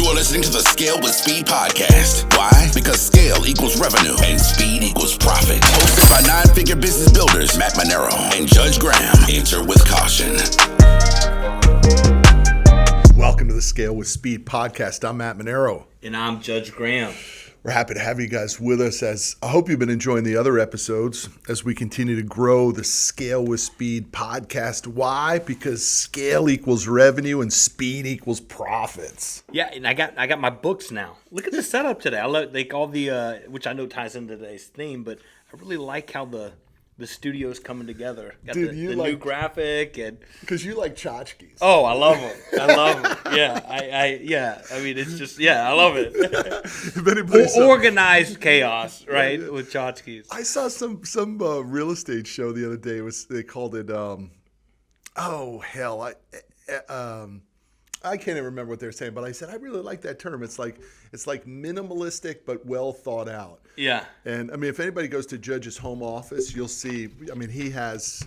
are listening to the Scale with Speed podcast. Why? Because scale equals revenue and speed equals profit. Hosted by nine-figure business builders Matt Monero and Judge Graham. Enter with caution. Welcome to the Scale with Speed podcast. I'm Matt Monero. And I'm Judge Graham. We're happy to have you guys with us. As I hope you've been enjoying the other episodes as we continue to grow the Scale with Speed podcast. Why? Because scale equals revenue and speed equals profits. Yeah, and I got my books now. Look at the setup today. I like all the which I know ties into today's theme, but I really like how the studio's coming together. Got Dude, the like, new graphic and because you like tchotchkes. Oh, I love them. I love them. Yeah, I mean, it's just I love it. If anybody organized chaos, right? Yeah. With tchotchkes. I saw some real estate show the other day. They called it I can't even remember what they're saying, but I said I really like that term. It's like minimalistic but well thought out. Yeah. And I mean, if anybody goes to Judge's home office, you'll see. I mean, he has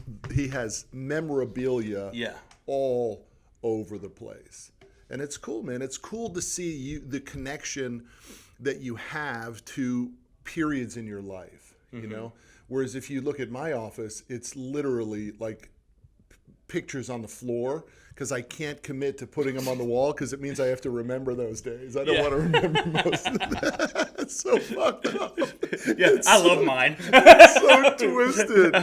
memorabilia. Yeah. All over the place, and it's cool, man. It's cool to see the connection that you have to periods in your life. Mm-hmm. You know, whereas if you look at my office, it's literally like pictures on the floor. Because I can't commit to putting them on the wall because it means I have to remember those days. I don't want to remember most of that. It's so fucked up. Yeah, I love mine. It's so twisted.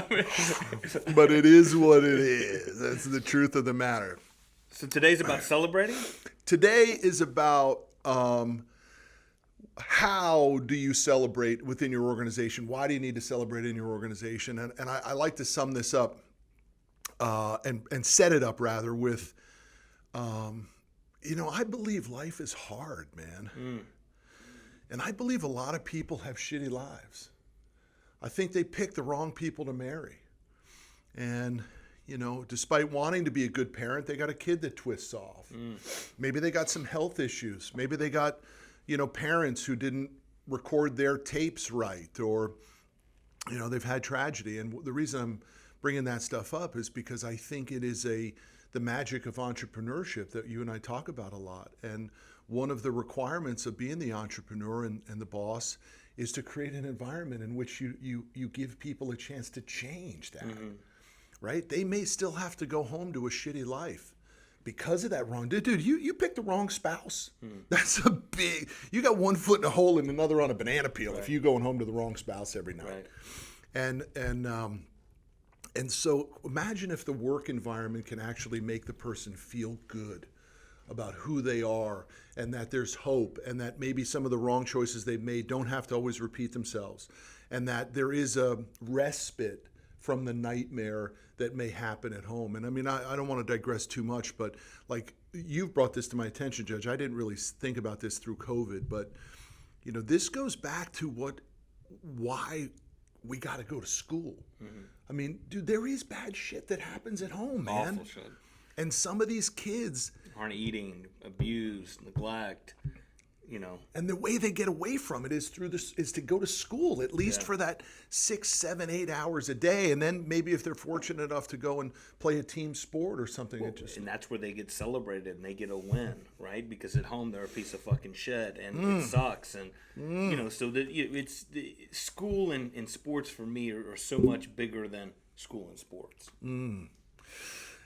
But it is what it is. That's the truth of the matter. So today's about celebrating? Today is about how do you celebrate within your organization? Why do you need to celebrate in your organization? And I like to sum this up. And set it up rather with, I believe life is hard, man. And I believe a lot of people have shitty lives. I think they pick the wrong people to marry. And, despite wanting to be a good parent, they got a kid that twists off. Maybe they got some health issues. Maybe they got, parents who didn't record their tapes right, or, they've had tragedy. And the reason I'm bringing that stuff up is because I think it is the magic of entrepreneurship that you and I talk about a lot. And one of the requirements of being the entrepreneur and the boss is to create an environment in which you give people a chance to change that, right? They may still have to go home to a shitty life because of that wrong. Dude, you picked the wrong spouse. That's a big, you got one foot in a hole and another on a banana peel if you going home to the wrong spouse every night. Right. And so imagine if the work environment can actually make the person feel good about who they are and that there's hope and that maybe some of the wrong choices they've made don't have to always repeat themselves and that there is a respite from the nightmare that may happen at home. And I mean, I don't want to digress too much, but like you've brought this to my attention, Judge. I didn't really think about this through COVID, but this goes back to why we got to go to school. I mean, dude, there is bad shit that happens at home, man. Awful shit. And some of these kids aren't eating, abuse, neglect, And the way they get away from it is is to go to school, at least for that 6, 7, 8 hours a day. And then maybe if they're fortunate enough to go and play a team sport or something. And that's where they get celebrated and they get a win, right? Because at home they're a piece of fucking shit and it sucks. And, so it's school and sports for me are so much bigger than school and sports.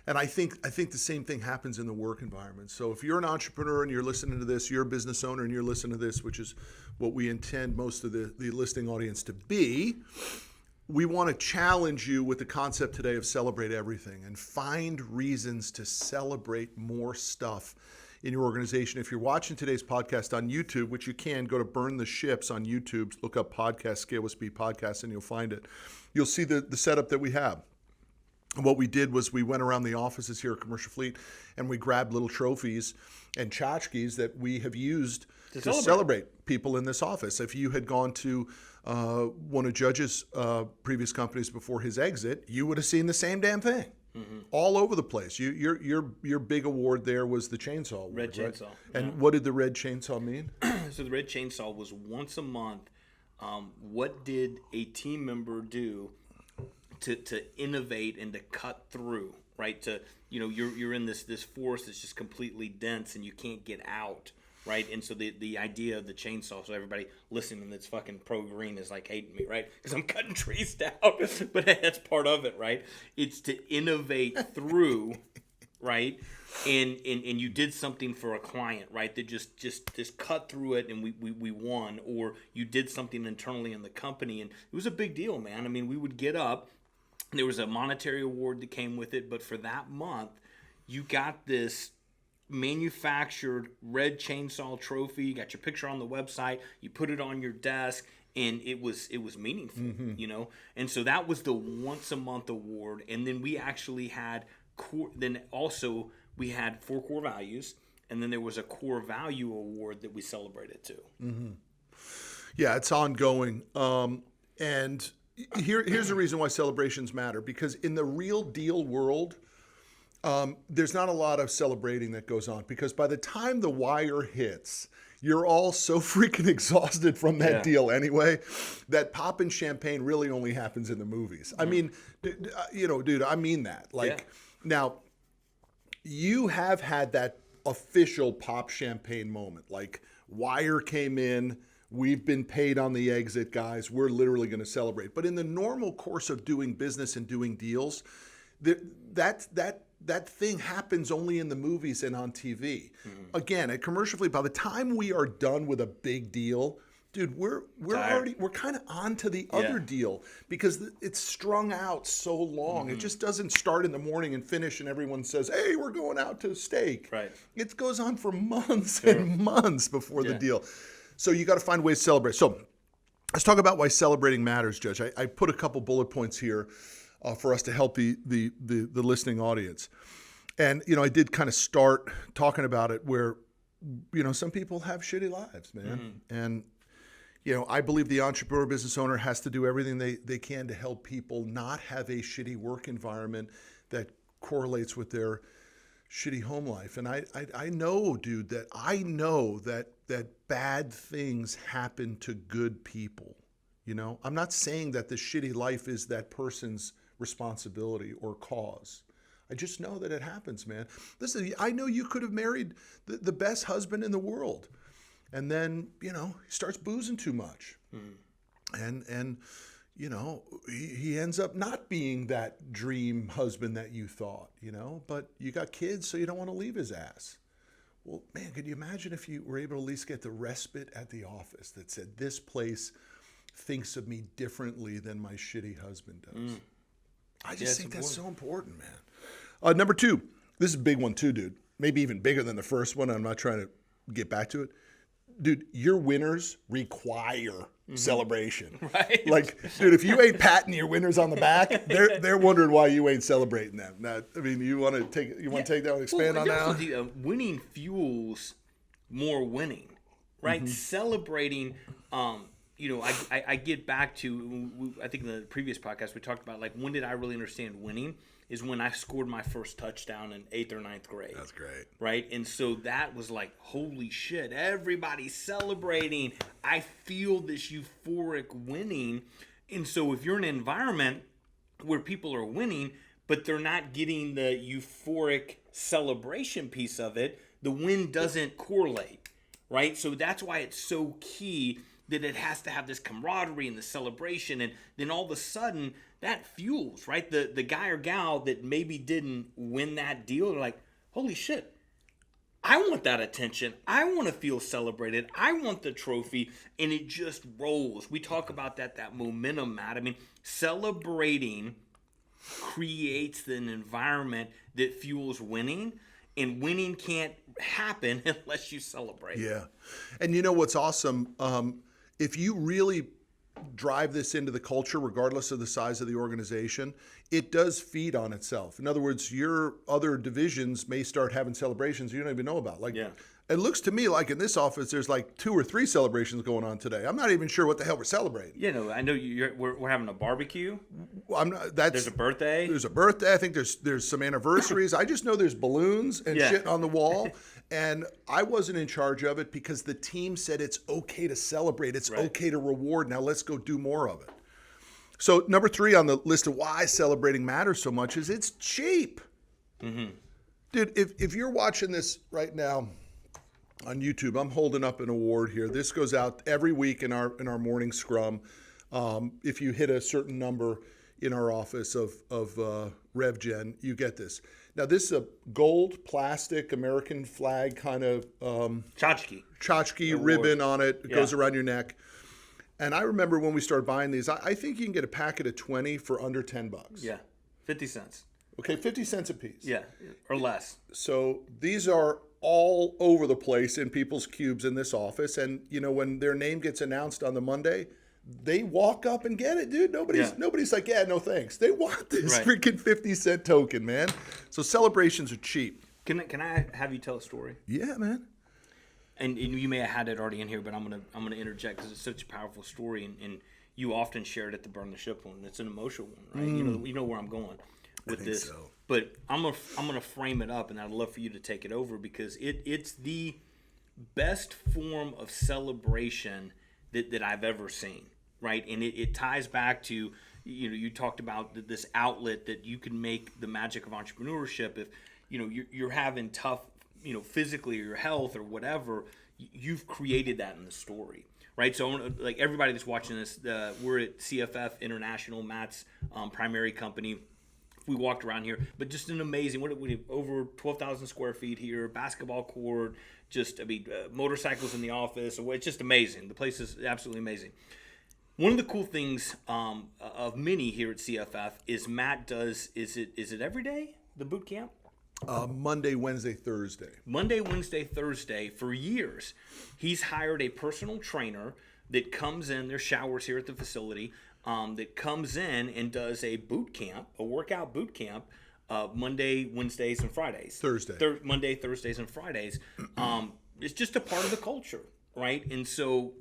And I think the same thing happens in the work environment. So if you're an entrepreneur and you're listening to this, you're a business owner and you're listening to this, which is what we intend most of the listening audience to be, we want to challenge you with the concept today of celebrate everything and find reasons to celebrate more stuff in your organization. If you're watching today's podcast on YouTube, which you can, go to Burn the Ships on YouTube, look up podcast, Scale with Speed Podcast, and you'll find it. You'll see the setup that we have. And what we did was we went around the offices here at Commercial Fleet and we grabbed little trophies and tchotchkes that we have used to celebrate people in this office. If you had gone to one of Judge's previous companies before his exit, you would have seen the same damn thing all over the place. Your big award there was the chainsaw award, Red chainsaw. Right? And what did the red chainsaw mean? So the red chainsaw was once a month. What did a team member do to innovate and to cut through, right? To you're in this forest that's just completely dense and you can't get out, right? And so the idea of the chainsaw, so everybody listening that's fucking pro green is like hating me, right? Because I'm cutting trees down, but that's part of it, right? It's to innovate through, right? And you did something for a client, right? That just cut through it, and we won. Or you did something internally in the company, and it was a big deal, man. I mean, we would get up. There was a monetary award that came with it, but for that month, you got this manufactured red chainsaw trophy. You got your picture on the website. You put it on your desk, and it was meaningful, you know. And so that was the once a month award. And then we actually had we had 4 core values, and then there was a core value award that we celebrated too. Yeah, it's ongoing. And here's the reason why celebrations matter, because in the real deal world, there's not a lot of celebrating that goes on, because by the time the wire hits, you're all so freaking exhausted from that deal anyway, that popping champagne really only happens in the movies. I mean, dude, I mean that. Like, now, you have had that official pop champagne moment. Like, wire came in, we've been paid on the exit, guys. We're literally going to celebrate. But in the normal course of doing business and doing deals, that thing happens only in the movies and on TV. Again, at Commercially, by the time we are done with a big deal, dude, we're kind of on to the other deal, because it's strung out so long. It just doesn't start in the morning and finish and everyone says, hey, we're going out to steak. Right. It goes on for months and months before the deal. So you got to find ways to celebrate. So let's talk about why celebrating matters, Judge. I put a couple bullet points here for us to help the listening audience. And, I did kind of start talking about it where, some people have shitty lives, man. And, I believe the entrepreneur business owner has to do everything they can to help people not have a shitty work environment that correlates with their shitty home life. And I know, dude, that bad things happen to good people. I'm not saying that the shitty life is that person's responsibility or cause. I just know that it happens, man. Listen, I know you could have married the best husband in the world, and then, he starts boozing too much. And he ends up not being that dream husband that you thought, but you got kids, so you don't want to leave his ass. Well, man, could you imagine if you were able to at least get the respite at the office that said, this place thinks of me differently than my shitty husband does? I just think that's so important, man. Number 2, this is a big one too, dude. Maybe even bigger than the first one. I'm not trying to get back to it. Dude, your winners require celebration. Right. Like, dude, if you ain't patting your winners on the back, they're wondering why you ain't celebrating them. Now, I mean, you want to take that and expand on that? Winning fuels more winning, right? Celebrating. I get back to, I think in the previous podcast we talked about, like, when did I really understand winning? Is when I scored my first touchdown in 8th or 9th grade. That's great. Right? And so that was like, holy shit, everybody's celebrating. I feel this euphoric winning. And so if you're in an environment where people are winning, but they're not getting the euphoric celebration piece of it, the win doesn't correlate, right? So that's why it's so key that it has to have this camaraderie and the celebration, and then all of a sudden that fuels, right? The guy or gal that maybe didn't win that deal, they're like, holy shit, I want that attention. I want to feel celebrated. I want the trophy, and it just rolls. We talk about that momentum, Matt. I mean, celebrating creates an environment that fuels winning, and winning can't happen unless you celebrate. Yeah. And you know what's awesome? If you really drive this into the culture, regardless of the size of the organization, it does feed on itself. In other words, your other divisions may start having celebrations you don't even know about. Like, it looks to me like in this office, there's like 2 or 3 celebrations going on today. I'm not even sure what the hell we're celebrating. I know we're having a barbecue. There's a birthday. There's a birthday. I think there's some anniversaries. I just know there's balloons and shit on the wall. And I wasn't in charge of it because the team said it's okay to celebrate. It's okay to reward. Now let's go do more of it. So number 3 on the list of why celebrating matters so much is it's cheap. Dude, if you're watching this right now, on YouTube. I'm holding up an award here. This goes out every week in our morning scrum. If you hit a certain number in our office of RevGen, you get this. Now, this is a gold plastic American flag kind of tchotchke ribbon on it. It goes around your neck. And I remember when we started buying these, I think you can get a packet of 20 for under $10. Yeah, 50 cents. Okay, 50 cents a piece. Yeah, or less. So these are all over the place in people's cubes in this office. And, you know, when their name gets announced on the Monday, they walk up and get it, dude. Nobody's like, yeah, no thanks. They want this freaking 50-cent token, man. So celebrations are cheap. Can I have you tell a story? Yeah, man. And you may have had it already in here, but I'm gonna interject because it's such a powerful story, and you often share it at the Burn the Ship one. It's an emotional one, right? You know where I'm going with this. So. But I'm gonna frame it up, and I'd love for you to take it over because it's the best form of celebration that I've ever seen, right? And it ties back to, you know, you talked about this outlet that you can make the magic of entrepreneurship. If, you know, you're having tough, you know, physically or your health or whatever, you've created that in the story, right? So, like everybody that's watching this, we're at CFF International, Matt's primary company. We walked around here, but just an amazing, we have over 12,000 square feet here, basketball court, motorcycles in the office. It's just amazing. The place is absolutely amazing. One of the cool things of many here at CFF is Matt does, is it every day, the boot camp? Monday, Wednesday, Thursday. Monday, Wednesday, Thursday. For years, he's hired a personal trainer that comes in. There's showers here at the facility. That comes in and does a boot camp, a workout boot camp, Monday, Wednesdays, and Fridays. Monday, Thursdays, and Fridays. It's just a part of the culture, right? And so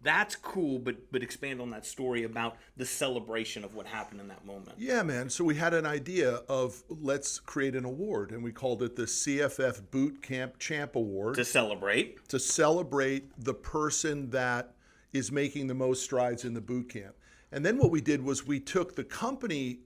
that's cool, but expand on that story about the celebration of what happened in that moment. Yeah, man. So we had an idea of let's create an award, and we called it the CFF Boot Camp Champ Award. To celebrate the person that is making the most strides in the boot camp. And then what we did was we took the company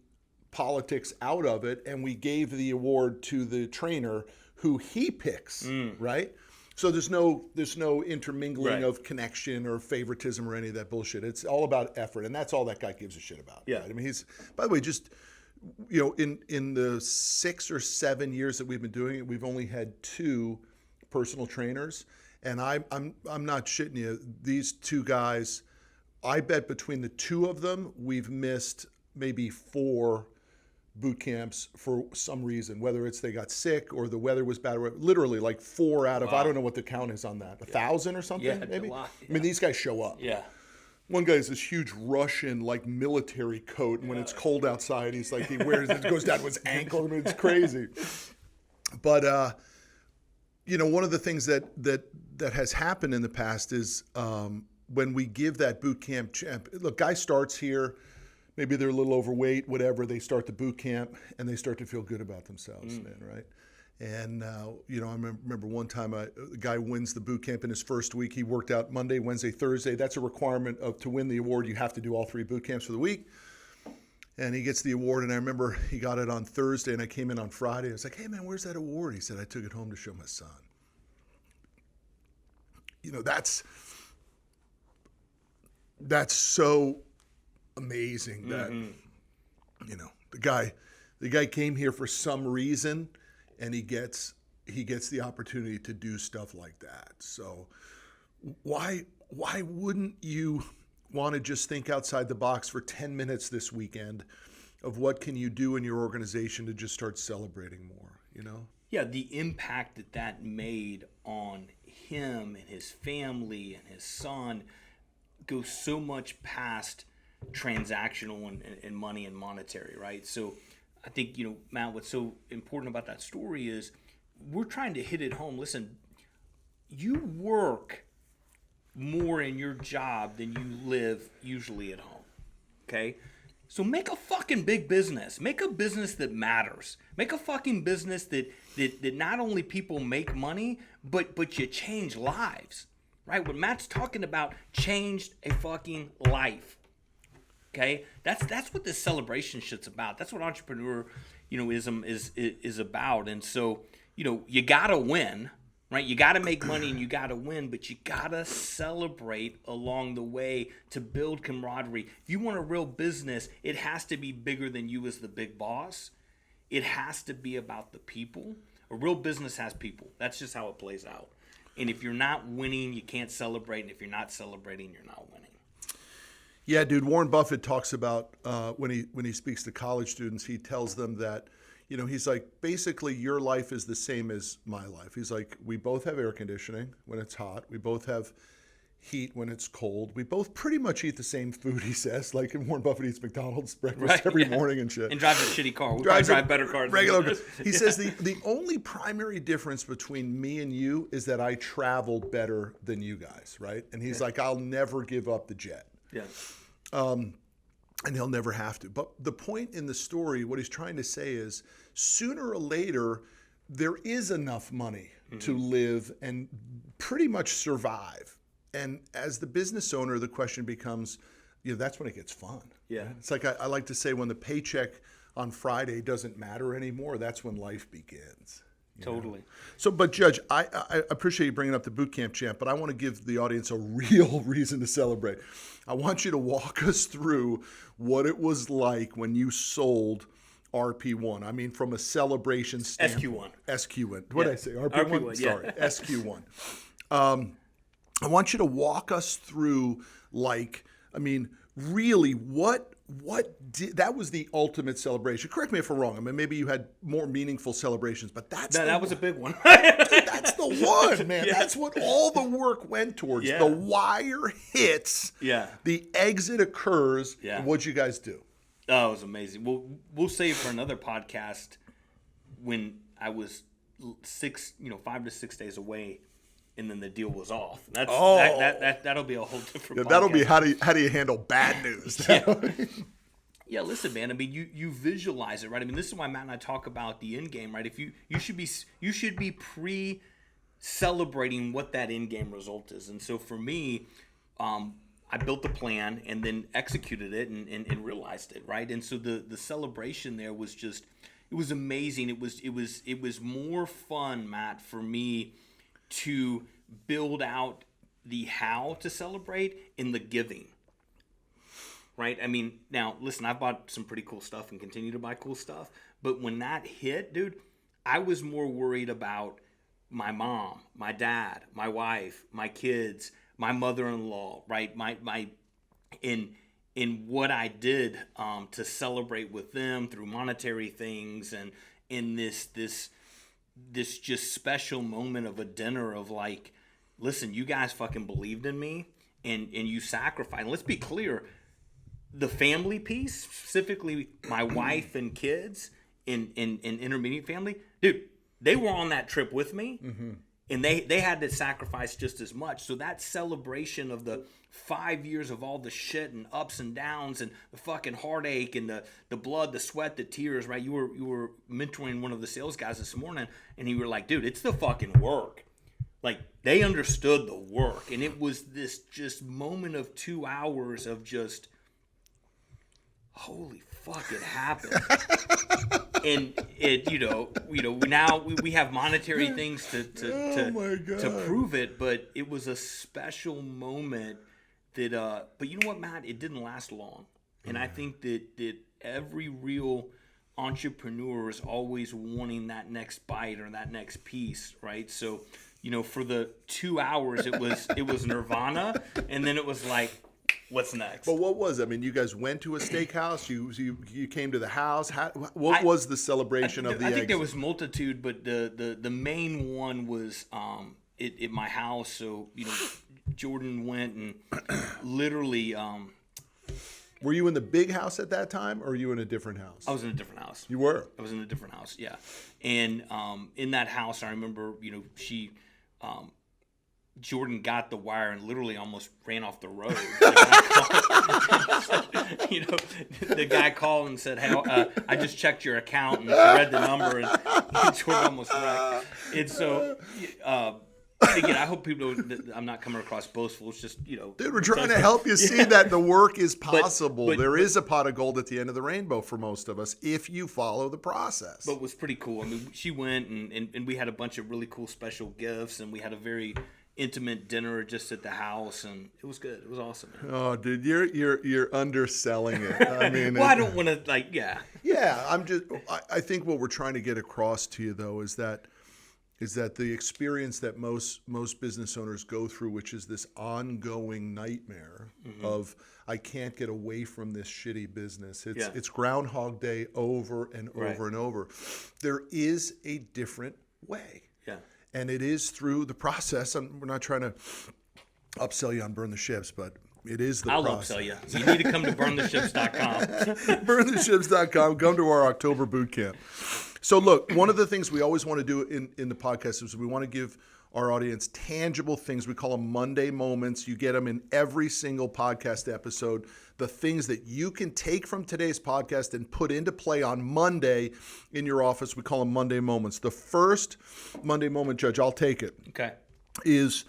politics out of it and we gave the award to the trainer who he picks, right? So there's no intermingling of connection or favoritism or any of that bullshit. It's all about effort, and that's all that guy gives a shit about. Yeah. Right? I mean, he's, by the way, just, you know, in the 6 or 7 years that we've been doing it, we've only had 2 personal trainers, and I'm not shitting you. These 2 guys, I bet between the 2 of them, we've missed maybe 4 boot camps for some reason, whether it's they got sick or the weather was bad, or literally like 4 out of, I don't know what the count is on that, 1,000 or something, maybe? A lot, I mean, these guys show up. Yeah. One guy has this huge Russian like military coat, and when it's cold outside, he's like, he wears it, goes down to his ankle. I mean, it's crazy. But, you know, one of the things that has happened in the past is, when we give that boot camp champ, look, guy starts here, maybe they're a little overweight, whatever, they start the boot camp and they start to feel good about themselves, man, right? And, you know, I remember one time a guy wins the boot camp in his first week. He worked out Monday, Wednesday, Thursday. That's a requirement to win the award. You have to do all 3 boot camps for the week. And he gets the award, and I remember he got it on Thursday, and I came in on Friday. I was like, hey, man, where's that award? He said, I took it home to show my son. You know, that's so amazing that, you know, the guy came here for some reason, and he gets the opportunity to do stuff like that. So why wouldn't you want to just think outside the box for 10 minutes this weekend of what can you do in your organization to just start celebrating more, you know? Yeah, the impact that made on him and his family and his son goes so much past transactional and money and monetary, right? So I think, you know, Matt, what's so important about that story is we're trying to hit it home. Listen, you work more in your job than you live usually at home, okay? So make a fucking big business. Make a business that matters. Make a fucking business that not only people make money, but you change lives, right? What Matt's talking about changed a fucking life. Okay, that's what this celebration shit's about. That's what entrepreneur, you know, ism is about. And so, you know, you gotta win, right? You got to make money and you got to win, but you got to celebrate along the way to build camaraderie. If you want a real business, it has to be bigger than you as the big boss. It has to be about the people. A real business has people. That's just how it plays out. And if you're not winning, you can't celebrate. And if you're not celebrating, you're not winning. Yeah, dude. Warren Buffett talks about when he speaks to college students, he tells them that, he's like, basically your life is the same as my life. He's like, we both have air conditioning when it's hot. We both have heat when it's cold. We both pretty much eat the same food, he says. Like Warren Buffett eats McDonald's breakfast every morning and shit. And drives a shitty car. We probably drive better cars. Regular cars. He says the only primary difference between me and you is that I travel better than you guys, right? And he's like, I'll never give up the jet. Yeah. And he'll never have to. But the point in the story, what he's trying to say is, sooner or later, there is enough money to live and pretty much survive. And as the business owner, the question becomes, that's when it gets fun. Yeah. Right? It's like I like to say, when the paycheck on Friday doesn't matter anymore, that's when life begins. Totally. So, but Judge, I appreciate you bringing up the boot camp champ, but I want to give the audience a real reason to celebrate. I want you to walk us through what it was like when you sold RP1. I mean, from a celebration standpoint. SQ1. What did I say? RP1? Sorry, SQ1. I want you to walk us through, really what did, that was the ultimate celebration. Correct me if I'm wrong. I mean, maybe you had more meaningful celebrations, but that was a big one. Dude, that's the one, man. Yeah. That's what all the work went towards. Yeah. The wire hits. Yeah. The exit occurs. Yeah. What'd you guys do? Oh, it was amazing. We'll save for another podcast when I was 5 to 6 days away. And then the deal was off. That'll be a whole different podcast. That'll be how do you handle bad news? Yeah, listen, man. I mean, you visualize it, right? I mean, this is why Matt and I talk about the end game, right? If you should be pre-celebrating what that end game result is. And so for me, I built the plan and then executed it and realized it, right? And so the celebration there was just, it was amazing. It was more fun, Matt, for me to build out the how to celebrate in the giving, right? I mean, now, listen, I've bought some pretty cool stuff and continue to buy cool stuff, but when that hit, dude, I was more worried about my mom, my dad, my wife, my kids, my mother-in-law, right? In what I did to celebrate with them through monetary things and in this just special moment of a dinner of like, listen, you guys fucking believed in me and you sacrificed. And let's be clear, the family piece, specifically my wife and kids and intermediate family, dude, they were on that trip with me. Mm-hmm. And they had to sacrifice just as much. So that celebration of the 5 years of all the shit and ups and downs and the fucking heartache and the blood, the sweat, the tears, right? You were mentoring one of the sales guys this morning, and you were like, dude, it's the fucking work. Like, they understood the work. And it was this just moment of 2 hours of just, holy fuck, it happened. And it, now we have monetary things to prove it, but it was a special moment that, but you know what, Matt, it didn't last long. And I think that every real entrepreneur is always wanting that next bite or that next piece, right? So, for the 2 hours, it was nirvana, and then it was like, what's next? But what was it? I mean, you guys went to a steakhouse. You came to the house. What was the celebration of the eggs? I think there was multitude, but the main one was at my house. So Jordan went and literally. Were you in the big house at that time, or were you in a different house? I was in a different house. You were? I was in a different house, yeah. And in that house, I remember, she. Jordan got the wire and literally almost ran off the road. The guy called and said, "Hey, I just checked your account and read the number," and Jordan almost wrecked. And so, again, I hope people know that I'm not coming across boastful. It's just, Dude, we're trying to help you see that the work is possible. There is a pot of gold at the end of the rainbow for most of us if you follow the process. But what's pretty cool, I mean, she went and we had a bunch of really cool special gifts, and we had a very intimate dinner just at the house, and it was good. It was awesome, man. Oh, dude, you're underselling it. I mean, well, I don't want to Yeah, I think what we're trying to get across to you though is that the experience that most business owners go through, which is this ongoing nightmare of I can't get away from this shitty business. It's Groundhog Day over and over and over. There is a different way. Yeah. And it is through the process. We're not trying to upsell you on Burn the Ships, but it is the process. I'll upsell you. You need to come to burntheships.com. Burntheships.com. Come to our October boot camp. So look, one of the things we always want to do in the podcast is we want to give our audience tangible things. We call them Monday moments. You get them in every single podcast episode. The things that you can take from today's podcast and put into play on Monday in your office. We call them Monday moments. The first Monday moment, Judge, I'll take it. Okay. Is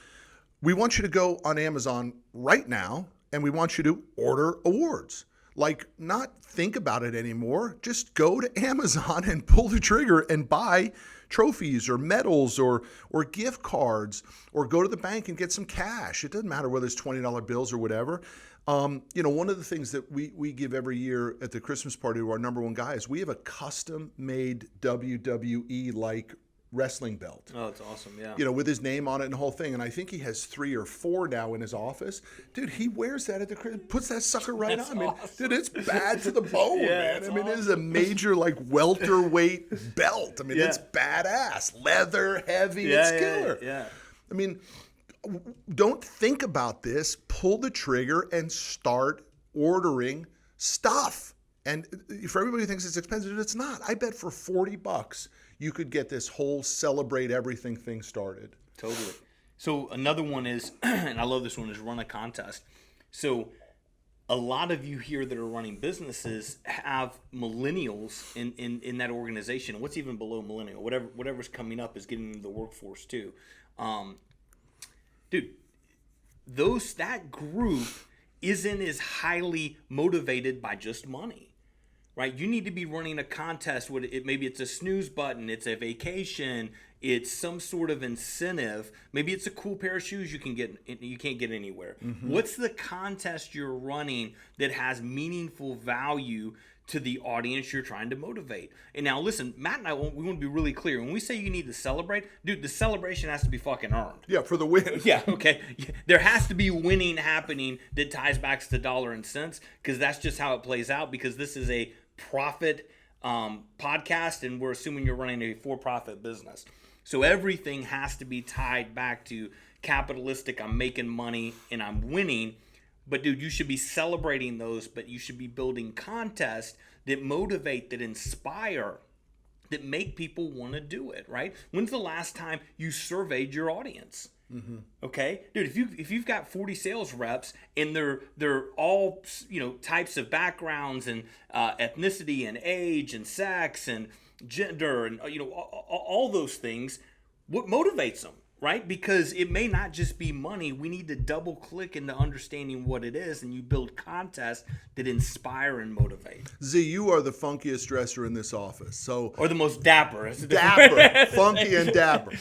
we want you to go on Amazon right now and we want you to order awards. Like, not think about it anymore. Just go to Amazon and pull the trigger and buy trophies or medals or gift cards, or go to the bank and get some cash. It doesn't matter whether it's $20 bills or whatever. One of the things that we give every year at the Christmas party to our number one guy is we have a custom-made WWE-like wrestling belt. Oh, it's awesome, yeah. With his name on it and the whole thing. And I think he has 3 or 4 now in his office. Dude, he wears that at the crib, puts that sucker right on. I mean, awesome. Dude, it's bad to the bone, man. I mean, awesome. It is a major, welterweight belt. I mean, it's badass. Leather, heavy, it's killer. Yeah. I mean, don't think about this. Pull the trigger and start ordering stuff. And for everybody who thinks it's expensive, it's not. I bet for $40, you could get this whole celebrate everything thing started. Totally. So another one is, and I love this one, is run a contest. So a lot of you here that are running businesses have millennials in that organization. What's even below millennial? Whatever's coming up is getting into the workforce too. Dude, that group isn't as highly motivated by just money. Right, you need to be running a contest with it. Maybe it's a snooze button, it's a vacation, it's some sort of incentive. Maybe it's a cool pair of shoes you can't get anywhere. Mm-hmm. What's the contest you're running that has meaningful value to the audience you're trying to motivate? And now listen, Matt and I, we want to be really clear. When we say you need to celebrate, dude, the celebration has to be fucking earned. Yeah, for the win. Yeah, okay. There has to be winning happening that ties back to dollar and cents, because that's just how it plays out, because this is a profit podcast, and we're assuming you're running a for-profit business. So everything has to be tied back to capitalistic, I'm making money and I'm winning. But dude, you should be celebrating those, but you should be building contests that motivate, that inspire, that make people want to do it, right? When's the last time you surveyed your audience? Mm-hmm. Okay, dude, if you've got 40 sales reps and they're all types of backgrounds and ethnicity and age and sex and gender and all those things, what motivates them? Right? Because it may not just be money. We need to double click into understanding what it is, and you build contests that inspire and motivate. Z, you are the funkiest dresser in this office. Or the most dapper. Dapper, funky and dapper.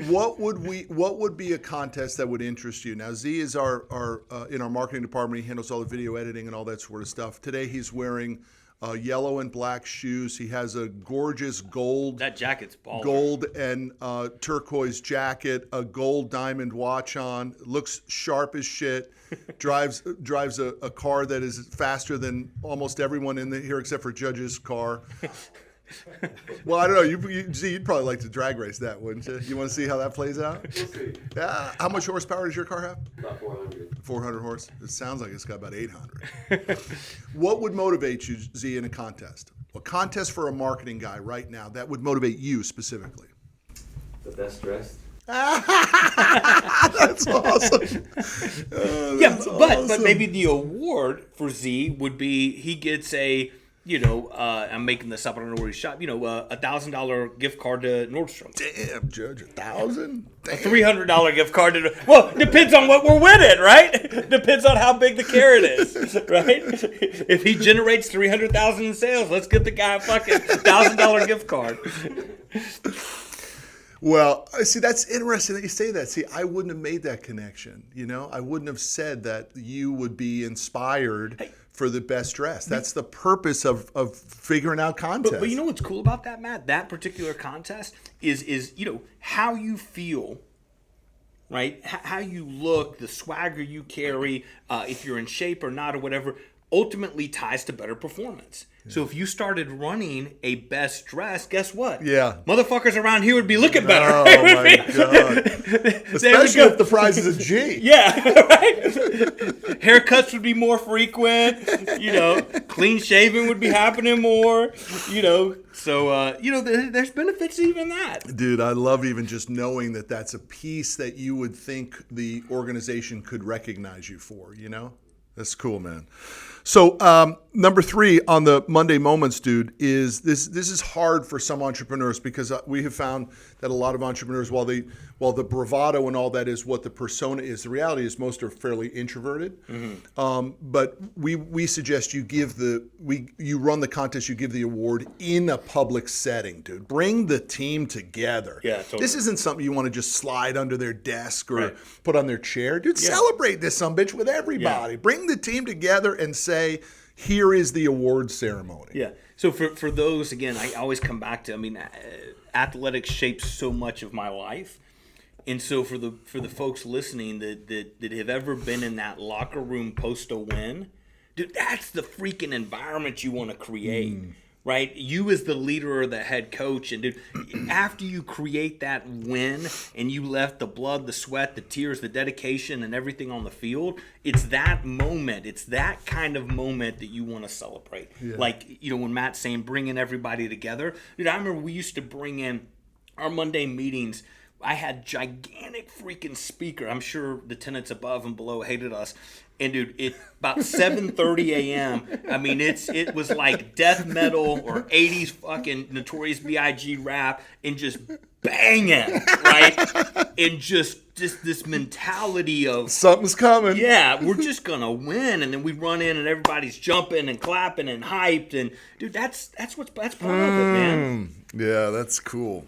What would be a contest that would interest you? Now, Z is our in our marketing department. He handles all the video editing and all that sort of stuff. Today, he's wearing yellow and black shoes. He has a gorgeous gold. That jacket's baller. Gold and turquoise jacket, a gold diamond watch on. Looks sharp as shit. Drives a car that is faster than almost everyone in here except for Judge's car. Well, I don't know. You'd probably like to drag race that, wouldn't you? You want to see how that plays out? We'll see. Yeah. How much horsepower does your car have? About 400. 400 horse? It sounds like it's got about 800. What would motivate you, Z, in a contest? A contest for a marketing guy right now that would motivate you specifically. The best dressed. That's awesome. But maybe the award for Z would be he gets a I'm making this up. I don't know where he shop. $1,000 gift card to Nordstrom. Damn, Judge, $1,000? A $300 gift card to. Well, depends on what we're winning, right? Depends on how big the carrot is, right? If he generates $300,000 in sales, let's get the guy a fucking $1,000 gift card. Well, see, that's interesting that you say that. See, I wouldn't have made that connection. I wouldn't have said that you would be inspired for the best dress. That's the purpose of figuring out contests. But you know what's cool about that, Matt? That particular contest is how you feel, right? How you look, the swagger you carry, if you're in shape or not or whatever, ultimately ties to better performance. Yeah. So if you started running a best dress, guess what? Yeah. Motherfuckers around here would be looking better. Oh, my God. Especially if the prize is a G. Yeah, right? Haircuts would be more frequent. Clean shaving would be happening more. So, there's benefits to even that. Dude, I love even just knowing that that's a piece that you would think the organization could recognize you for, That's cool, man. So number 3 on the Monday Moments, dude, is this is hard for some entrepreneurs because we have found that a lot of entrepreneurs, while the bravado and all that is what the persona is, the reality is most are fairly introverted. Mm-hmm. But we suggest you you run the contest, you give the award in a public setting, dude. Bring the team together. Yeah, totally. This isn't something you want to just slide under their desk or put on their chair. Dude, celebrate this sumbitch with everybody. Yeah. Bring the team together and say, here is the awards ceremony. Yeah. So for those, again, I always come back to, athletics shapes so much of my life. And so for the folks listening that have ever been in that locker room post a win, dude, that's the freaking environment you want to create. Right? You as the leader or the head coach, and dude, after you create that win and you left the blood, the sweat, the tears, the dedication, and everything on the field, it's that moment. It's that kind of moment that you want to celebrate. Yeah. Like, when Matt's saying bringing everybody together. Dude, I remember we used to bring in our Monday meetings. I had gigantic freaking speaker. I'm sure the tenants above and below hated us. And dude, about 7:30 a.m. It was like death metal or 80s fucking Notorious B.I.G. rap and just banging, right? And just this mentality of something's coming. Yeah, we're just gonna win, and then we run in and everybody's jumping and clapping and hyped, and dude, that's part of it, man. Yeah, that's cool.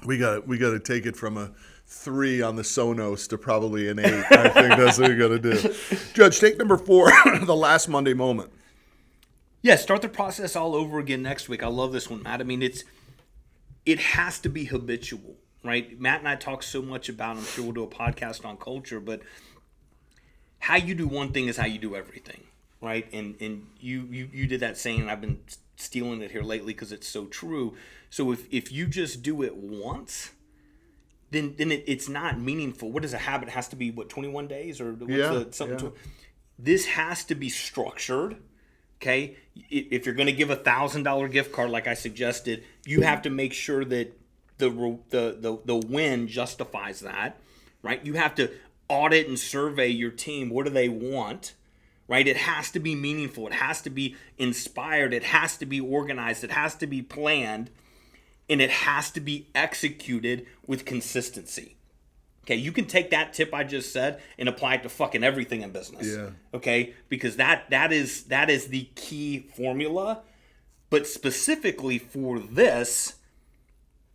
We got to take it from a 3 on the Sonos to probably an 8. I think that's what we got to do. Judge, take number 4, the last Monday moment. Yeah, start the process all over again next week. I love this one, Matt. It has to be habitual, right? Matt and I talk so much about, I'm sure we'll do a podcast on culture, but how you do one thing is how you do everything, right? And you did that saying, and I've been stealing it here lately because it's so true. So if you just do it once, then it's not meaningful. What is a habit? It has to be, 21 days? Or this has to be structured, okay? If you're going to give a $1,000 gift card like I suggested, you have to make sure that the win justifies that, right? You have to audit and survey your team. What do they want? Right? It has to be meaningful. It has to be inspired. It has to be organized. It has to be planned. And it has to be executed with consistency. Okay, you can take that tip I just said and apply it to fucking everything in business. Yeah. Okay? Because that is the key formula. But specifically for this,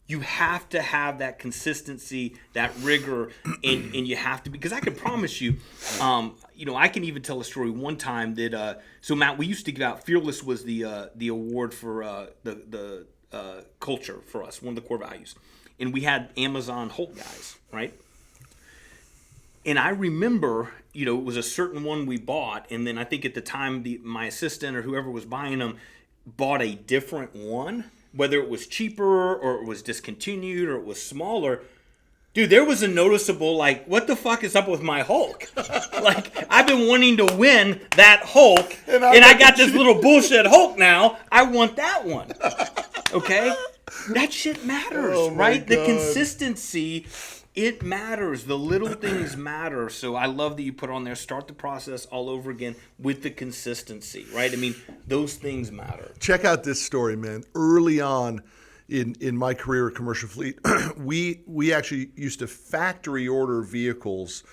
you have to have that consistency, that rigor, and you have to, because I can promise you, I can even tell a story one time that, so Matt, we used to give out, Fearless was the award for the culture for us, one of the core values. And we had Amazon Hulk guys, right? And I remember, it was a certain one we bought, and then I think at the time my assistant or whoever was buying them bought a different one, whether it was cheaper or it was discontinued or it was smaller. Dude, there was a noticeable, what the fuck is up with my Hulk? I've been wanting to win that Hulk, and I got this little bullshit Hulk now. I want that one. Okay? That shit matters, right? The consistency It matters. The little things matter. So I love that you put on there, start the process all over again with the consistency, right? I mean, those things matter. Check out this story, man. Early on in my career at Commercial Fleet, we actually used to factory order vehicles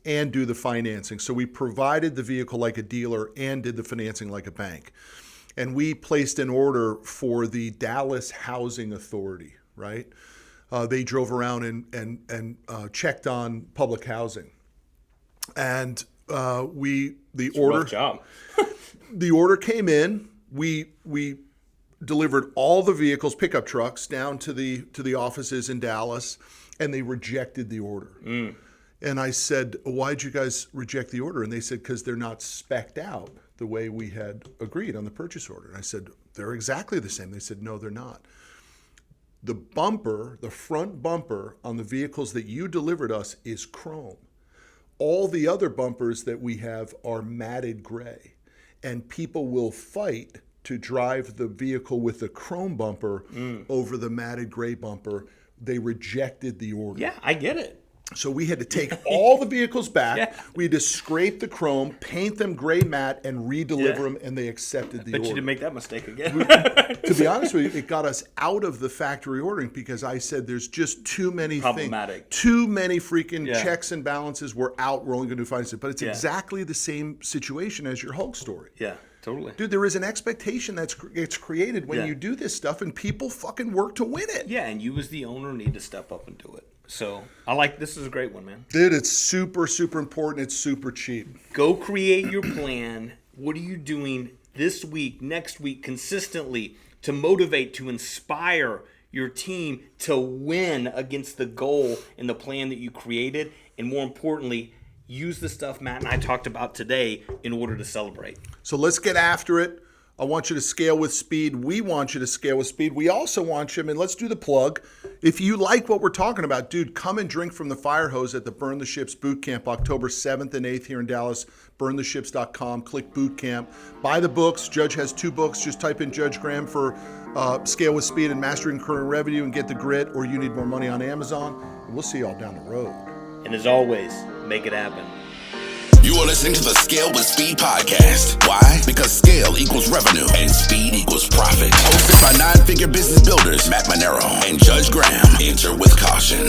and do the financing. So we provided the vehicle like a dealer and did the financing like a bank. And we placed an order for the Dallas Housing Authority, right? They drove around and checked on public housing, and the order Rough job. the order came in. We delivered all the vehicles, pickup trucks, down to the offices in Dallas, and they rejected the order. And I said, "Why'd you guys reject the order?" And they said, "Because they're not spec'd out the way we had agreed on the purchase order." And I said, "They're exactly the same." They said, "No, they're not. The bumper, the front bumper on the vehicles that you delivered us is chrome. All the other bumpers that we have are matted gray. And people will fight to drive the vehicle with the chrome bumper over the matted gray bumper." They rejected the order. Yeah, I get it. So we had to take all the vehicles back. Yeah. We had to scrape the chrome, paint them gray matte, and re-deliver them, and they accepted the Bet order. you didn't make that mistake again. To be honest with you, it got us out of the factory ordering because I said there's just too many Problematic. too many freaking checks and balances. We're out. We're only going to do financing. But it's exactly the same situation as your Hulk story. Yeah, totally. Dude, there is an expectation that's created when you do this stuff, and people fucking work to win it. Yeah, and you as the owner need to step up and do it. So I like this is a great one, man. Dude, it's super, super important. It's super cheap. Go create your plan. What are you doing this week, next week, consistently to motivate, to inspire your team to win against the goal and the plan that you created? And more importantly, use the stuff Matt and I talked about today in order to celebrate. So let's get after it. I want you to scale with speed. We want you to scale with speed. We also want you, and let's do the plug. If you like what we're talking about, dude, come and drink from the fire hose at the Burn the Ships Boot Camp, October 7th and 8th here in Dallas. BurnTheShips.com. Click Boot Camp. Buy the books. Judge has 2 books. Just type in Judge Graham for Scale with Speed and Mastering Current Revenue and get the grit, or You Need More Money on Amazon. And we'll see you all down the road. And as always, make it happen. You are listening to the Scale with Speed podcast. Why? Because scale equals revenue and speed equals profit. Hosted by 9-figure business builders Matt Monero and Judge Graham. Enter with caution.